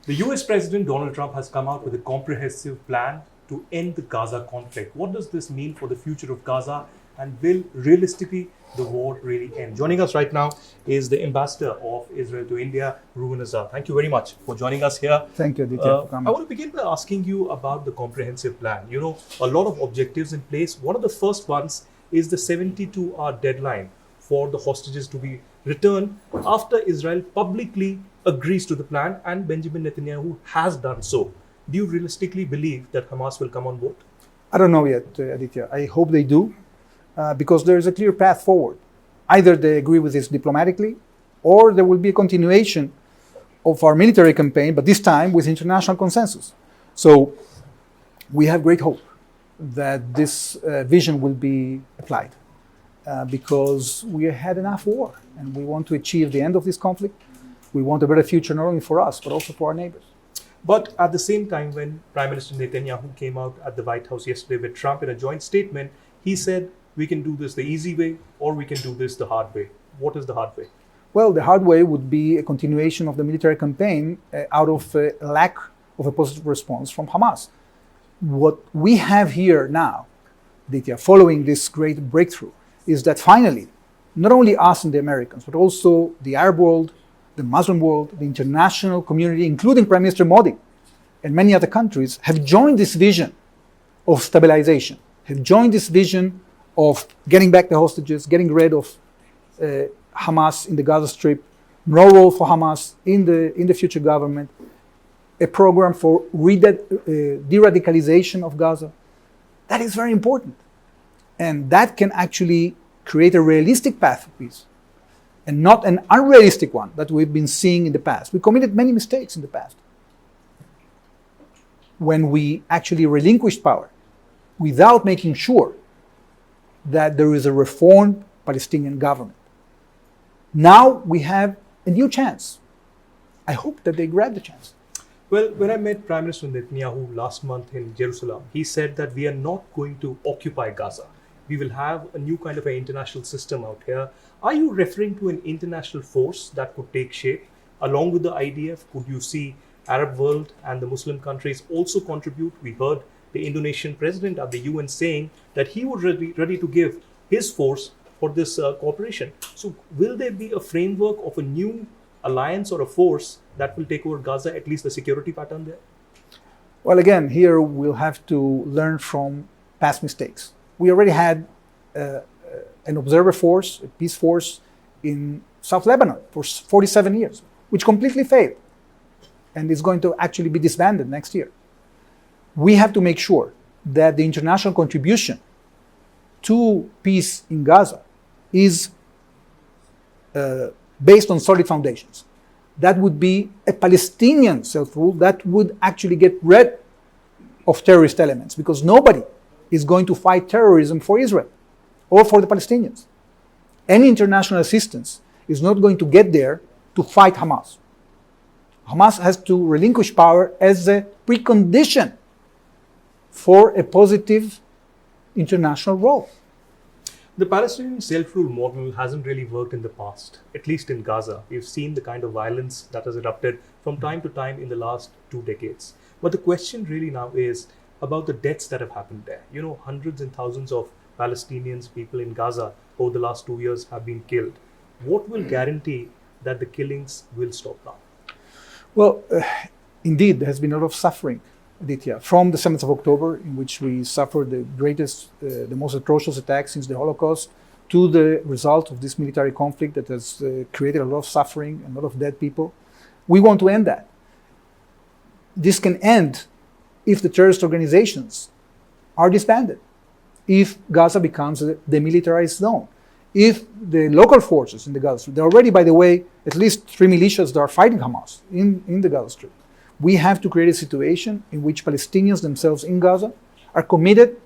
The US President Donald Trump has come out with a comprehensive plan to end the Gaza conflict. What does this mean for the future of Gaza, and will realistically the war really end? Joining us right now is the ambassador of Israel to India, Reuven Azar. Thank you very much for joining us here. Thank you, Aditya, for coming. I want to begin by asking you about the comprehensive plan. You know, a lot of objectives in place. One of the first ones is the 72-hour deadline for the hostages to be returned after Israel publicly agrees to the plan, and Benjamin Netanyahu has done so. Do you realistically believe that Hamas will come on board? I don't know yet, Aditya. I hope they do, because there is a clear path forward. Either they agree with this diplomatically, or there will be a continuation of our military campaign, but this time with international consensus. So we have great hope that this vision will be applied, because we had enough war, and we want to achieve the end of this conflict. We want a better future not only for us, but also for our neighbors. But at the same time, when Prime Minister Netanyahu came out at the White House yesterday with Trump in a joint statement, he said, we can do this the easy way, or we can do this the hard way. What is the hard way? Well, the hard way would be a continuation of the military campaign out of a lack of a positive response from Hamas. What we have here now, Aditya, following this great breakthrough, is that finally, not only us and the Americans, but also the Arab world, the Muslim world, the international community, including Prime Minister Modi and many other countries, have joined this vision of stabilization, have joined this vision of getting back the hostages, getting rid of Hamas in the Gaza Strip, no role for Hamas in the future government, a program for de-radicalization of Gaza. That is very important. And that can actually create a realistic path for peace, and not an unrealistic one that we've been seeing in the past. We committed many mistakes in the past when we actually relinquished power without making sure that there is a reformed Palestinian government. Now we have a new chance. I hope that they grab the chance. Well, when I met Prime Minister Netanyahu last month in Jerusalem, he said that we are not going to occupy Gaza. We will have a new kind of an international system out here. Are you referring to an international force that could take shape? Along with the IDF, could you see Arab world and the Muslim countries also contribute? We heard the Indonesian president at the UN saying that he would be ready to give his force for this cooperation. So will there be a framework of a new alliance or a force that will take over Gaza, at least the security pattern there? Well, again, here we'll have to learn from past mistakes. We already had an observer force, a peace force in South Lebanon for 47 years, which completely failed and is going to actually be disbanded next year. We have to make sure that the international contribution to peace in Gaza is based on solid foundations. That would be a Palestinian self-rule that would actually get rid of terrorist elements, because nobody is going to fight terrorism for Israel or for the Palestinians. Any international assistance is not going to get there to fight Hamas. Hamas has to relinquish power as a precondition for a positive international role. The Palestinian self-rule model hasn't really worked in the past, at least in Gaza. We've seen the kind of violence that has erupted from time to time in the last 2 decades. But the question really now is about the deaths that have happened there. You know, hundreds and thousands of Palestinians, people in Gaza over the last 2 years have been killed. What will guarantee that the killings will stop now? Well, indeed, there has been a lot of suffering, Aditya, from the 7th of October, in which we suffered the greatest, the most atrocious attack since the Holocaust, to the result of this military conflict that has created a lot of suffering and a lot of dead people. We want to end that. This can end if the terrorist organizations are disbanded, if Gaza becomes a demilitarized zone, if the local forces in the Gaza Strip, there are already, by the way, at least 3 militias that are fighting Hamas in the Gaza Strip. We have to create a situation in which Palestinians themselves in Gaza are committed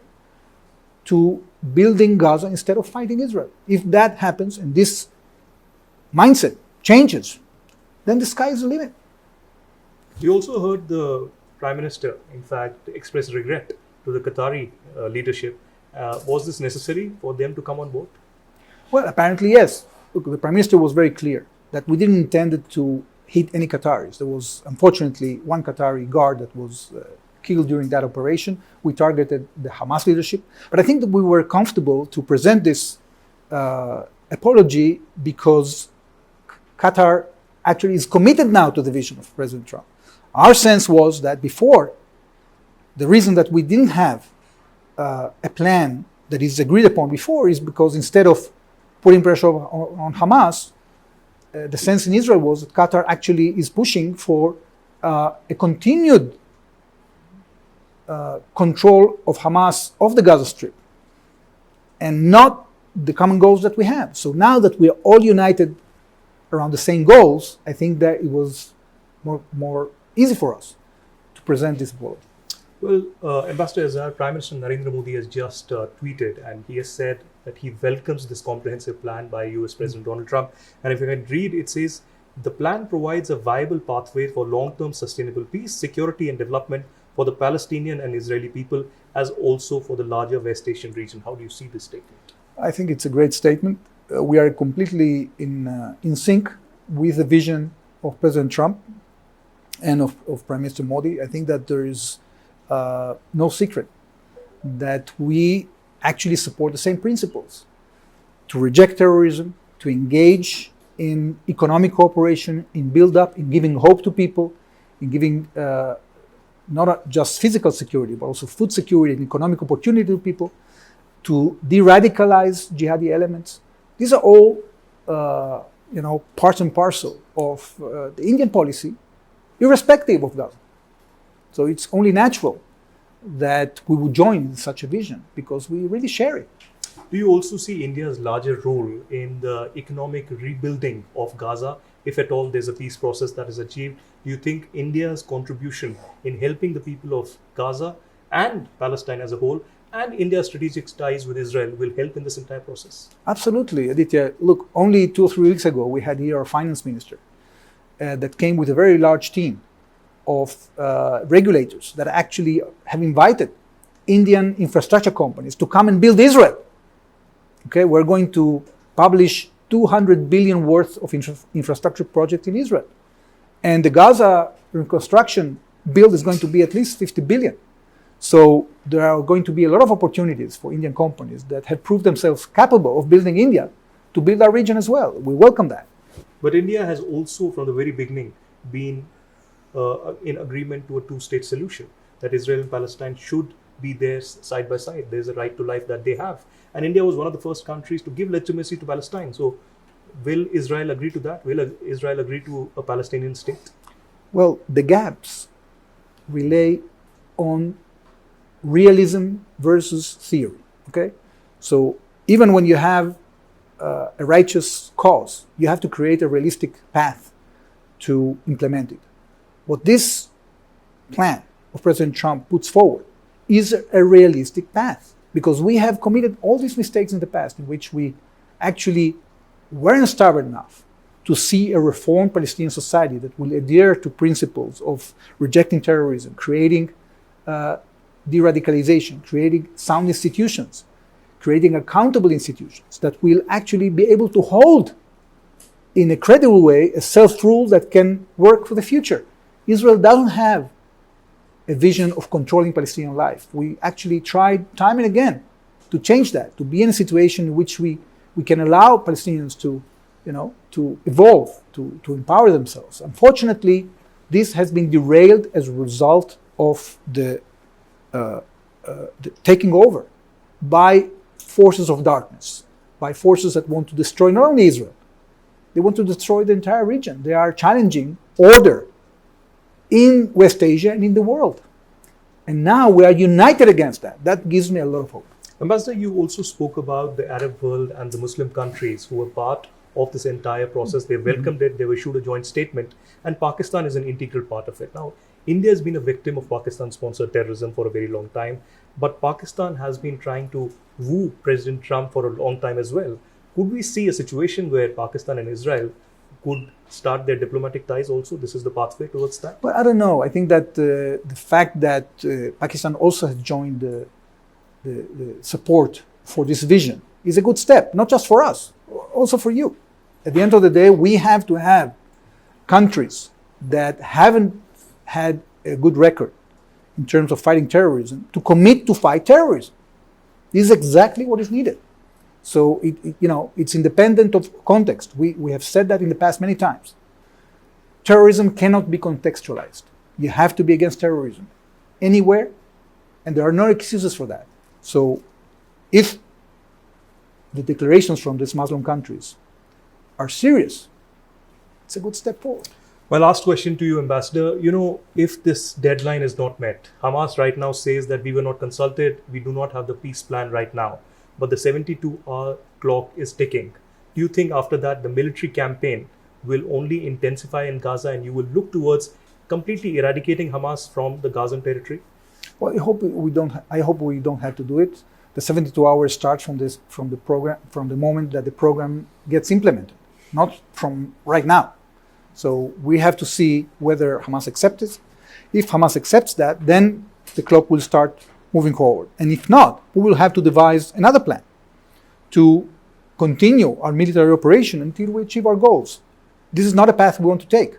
to building Gaza instead of fighting Israel. If that happens and this mindset changes, then the sky is the limit. We also heard the Prime Minister, in fact, express regret to the Qatari leadership. Was this necessary for them to come on board? Well, apparently, yes. Look, the Prime Minister was very clear that we didn't intend to hit any Qataris. There was unfortunately one Qatari guard that was killed during that operation. We targeted the Hamas leadership, but I think that we were comfortable to present this apology because Qatar actually is committed now to the vision of President Trump. Our sense was that before, the reason that we didn't have a plan that is agreed upon before is because instead of putting pressure on Hamas, the sense in Israel was that Qatar actually is pushing for a continued control of Hamas of the Gaza Strip and not the common goals that we have. So now that we are all united around the same goals, I think that it was more easy for us to present this apology. Well, Ambassador Azar, Prime Minister Narendra Modi has just tweeted, and he has said that he welcomes this comprehensive plan by US President Donald Trump. And if you can read, it says, the plan provides a viable pathway for long-term sustainable peace, security and development for the Palestinian and Israeli people, as also for the larger West Asian region. How do you see this statement? I think it's a great statement. We are completely in sync with the vision of President Trump and of Prime Minister Modi. I think that there is no secret that we actually support the same principles: to reject terrorism, to engage in economic cooperation, in build-up, in giving hope to people, in giving not just physical security, but also food security and economic opportunity to people, to de-radicalize jihadi elements. These are all, parts and parcel of the Indian policy, irrespective of Gaza. So it's only natural that we would join such a vision because we really share it. Do you also see India's larger role in the economic rebuilding of Gaza? If at all there's a peace process that is achieved, do you think India's contribution in helping the people of Gaza and Palestine as a whole and India's strategic ties with Israel will help in this entire process? Absolutely, Aditya. Look, only 2 or 3 weeks ago, we had here our finance minister that came with a very large team of regulators that actually have invited Indian infrastructure companies to come and build Israel. Okay, we're going to publish 200 billion worth of infrastructure project in Israel. And the Gaza reconstruction build is going to be at least 50 billion. So there are going to be a lot of opportunities for Indian companies that have proved themselves capable of building India to build our region as well. We welcome that. But India has also, from the very beginning, been in agreement to a two-state solution, that Israel and Palestine should be there side by side. There's a right to life that they have. And India was one of the first countries to give legitimacy to Palestine. So will Israel agree to that? Will Israel agree to a Palestinian state? Well, the gaps relay on realism versus theory. Okay? So even when you have a righteous cause, you have to create a realistic path to implement it. What this plan of President Trump puts forward is a realistic path, because we have committed all these mistakes in the past in which we actually weren't stubborn enough to see a reformed Palestinian society that will adhere to principles of rejecting terrorism, creating de-radicalization, creating sound institutions, creating accountable institutions that will actually be able to hold in a credible way a self-rule that can work for the future. Israel doesn't have a vision of controlling Palestinian life. We actually tried time and again to change that, to be in a situation in which we can allow Palestinians to evolve, to empower themselves. Unfortunately, this has been derailed as a result of the taking over by forces of darkness, by forces that want to destroy not only Israel, they want to destroy the entire region. They are challenging order in West Asia and in the world. And now we are united against that. That gives me a lot of hope. Ambassador, you also spoke about the Arab world and the Muslim countries who were part of this entire process. They welcomed it, they issued a joint statement, and Pakistan is an integral part of it. Now, India has been a victim of Pakistan-sponsored terrorism for a very long time, but Pakistan has been trying to woo President Trump for a long time as well. Could we see a situation where Pakistan and Israel could start their diplomatic ties also? This is the pathway towards that? Well, I don't know. I think that the fact that Pakistan also has joined the support for this vision is a good step, not just for us, also for you. At the end of the day, we have to have countries that haven't had a good record in terms of fighting terrorism to commit to fight terrorism. This is exactly what is needed. So it's independent of context. We have said that in the past many times. Terrorism cannot be contextualized. You have to be against terrorism anywhere, and there are no excuses for that. So if the declarations from these Muslim countries are serious, it's a good step forward. My last question to you, Ambassador. If this deadline is not met, Hamas right now says that we were not consulted, we do not have the peace plan right now, but the 72-hour clock is ticking. Do you think after that the military campaign will only intensify in Gaza and you will look towards completely eradicating Hamas from the Gazan territory? Well, I hope we don't have to do it. The 72 hours starts from the moment that the program gets implemented, not from right now. So we have to see whether Hamas accepts it. If Hamas accepts that, then the clock will start moving forward. And if not, we will have to devise another plan to continue our military operation until we achieve our goals. This is not a path we want to take,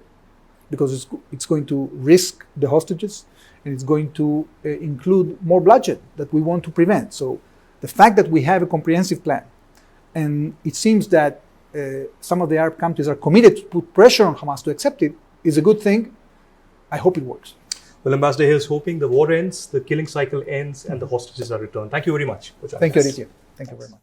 because it's going to risk the hostages, and it's going to include more bloodshed that we want to prevent. So the fact that we have a comprehensive plan, and it seems that some of the Arab countries are committed to put pressure on Hamas to accept it, is a good thing. I hope it works. Well, Ambassador, here's hoping the war ends, the killing cycle ends, and the hostages are returned. Thank you very much for joining us. Thank you, Aditya. Thank you very much.